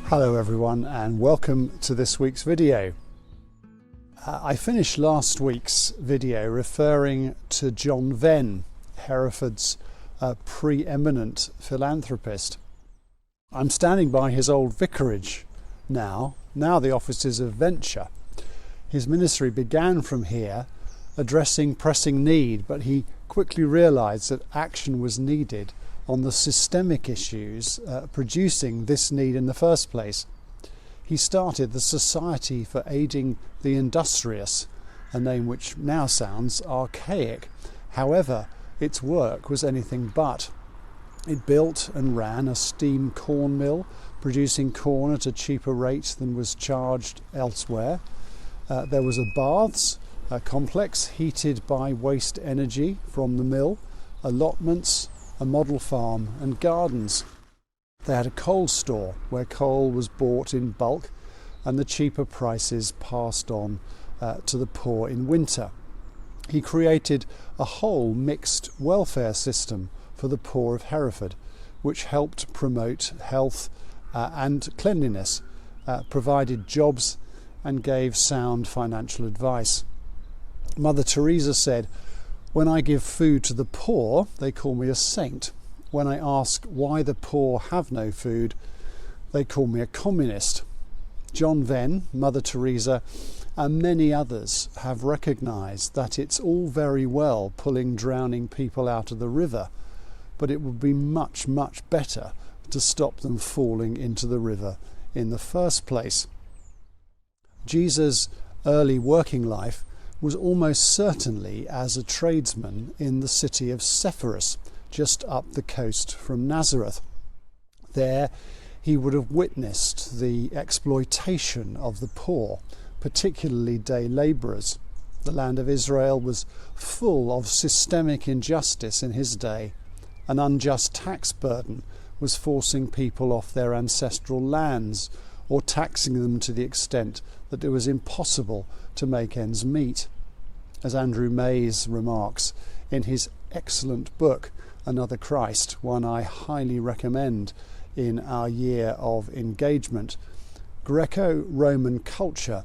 Hello everyone and welcome to this week's video. I finished last week's video referring to John Venn, Hereford's preeminent philanthropist. I'm standing by his old vicarage now the offices of Venture. His ministry began from here, addressing pressing need, but he quickly realised that action was needed on the systemic issues producing this need in the first place. He started the Society for Aiding the Industrious, a name which now sounds archaic. However, its work was anything but. It built and ran a steam corn mill, producing corn at a cheaper rate than was charged elsewhere. There was a baths complex heated by waste energy from the mill, allotments, a model farm and gardens. They had a coal store where coal was bought in bulk and the cheaper prices passed on to the poor in winter. He created a whole mixed welfare system for the poor of Hereford, which helped promote health and cleanliness, provided jobs and gave sound financial advice. Mother Teresa said, "When I give food to the poor, they call me a saint. When I ask why the poor have no food, they call me a communist." John Venn, Mother Teresa, and many others have recognised that it's all very well pulling drowning people out of the river, but it would be much, much better to stop them falling into the river in the first place. Jesus' early working life was almost certainly as a tradesman in the city of Sepphoris, just up the coast from Nazareth. There he would have witnessed the exploitation of the poor, particularly day labourers. The land of Israel was full of systemic injustice in his day. An unjust tax burden was forcing people off their ancestral lands or taxing them to the extent that it was impossible to make ends meet. As Andrew Mays remarks in his excellent book, Another Christ, one I highly recommend in our year of engagement, Greco-Roman culture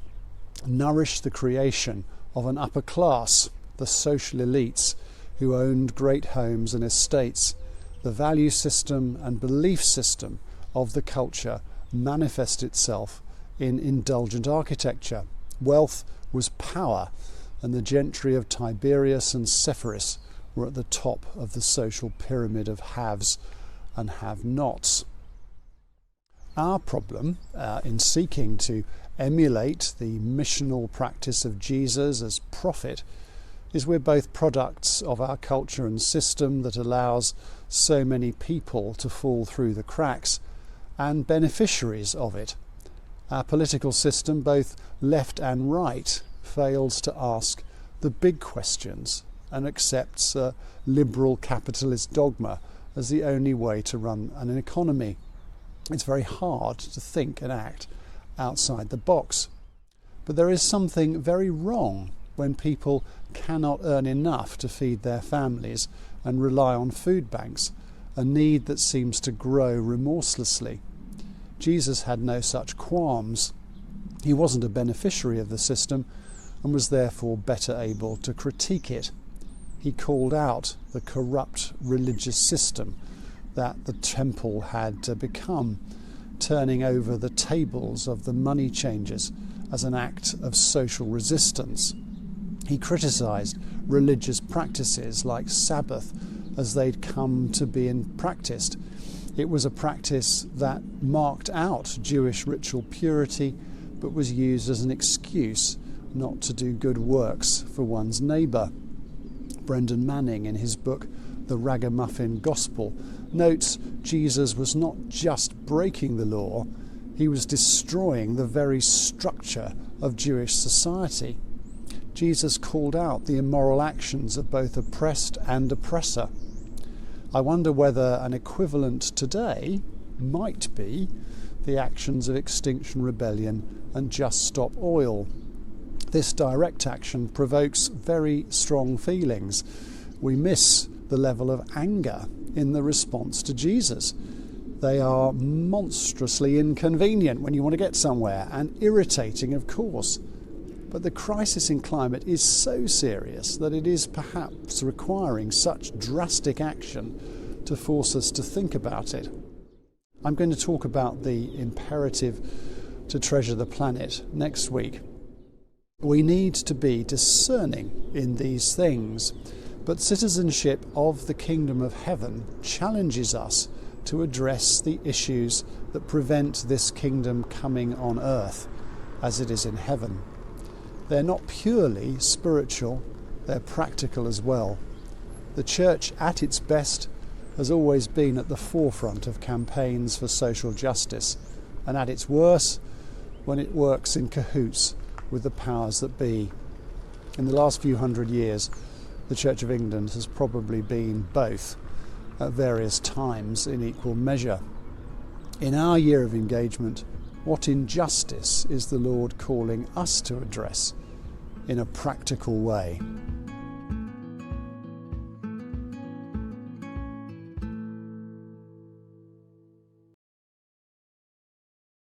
nourished the creation of an upper class, the social elites, who owned great homes and estates. The value system and belief system of the culture manifest itself in indulgent architecture. Wealth was power, and the gentry of Tiberias and Sepphoris were at the top of the social pyramid of haves and have-nots. Our problem in seeking to emulate the missional practice of Jesus as prophet is we're both products of our culture and system that allows so many people to fall through the cracks and beneficiaries of it. Our political system, both left and right, fails to ask the big questions and accepts a liberal capitalist dogma as the only way to run an economy. It's very hard to think and act outside the box. But there is something very wrong when people cannot earn enough to feed their families and rely on food banks, a need that seems to grow remorselessly. Jesus had no such qualms. He wasn't a beneficiary of the system and was therefore better able to critique it. He called out the corrupt religious system that the temple had become, turning over the tables of the money changers as an act of social resistance. He criticised religious practices like Sabbath as they'd come to be practised. It was a practice that marked out Jewish ritual purity but was used as an excuse not to do good works for one's neighbour. Brendan Manning, in his book The Ragamuffin Gospel, notes Jesus was not just breaking the law, he was destroying the very structure of Jewish society. Jesus called out the immoral actions of both oppressed and oppressor. I wonder whether an equivalent today might be the actions of Extinction Rebellion and Just Stop Oil. This direct action provokes very strong feelings. We miss the level of anger in the response to Jesus. They are monstrously inconvenient when you want to get somewhere, and irritating, of course. But the crisis in climate is so serious that it is perhaps requiring such drastic action to force us to think about it. I'm going to talk about the imperative to treasure the planet next week. We need to be discerning in these things, but citizenship of the kingdom of heaven challenges us to address the issues that prevent this kingdom coming on earth as it is in heaven. They're not purely spiritual, they're practical as well. The church at its best has always been at the forefront of campaigns for social justice, and at its worst when it works in cahoots with the powers that be. In the last few hundred years, the Church of England has probably been both at various times in equal measure. In our year of engagement, what injustice is the Lord calling us to address in a practical way?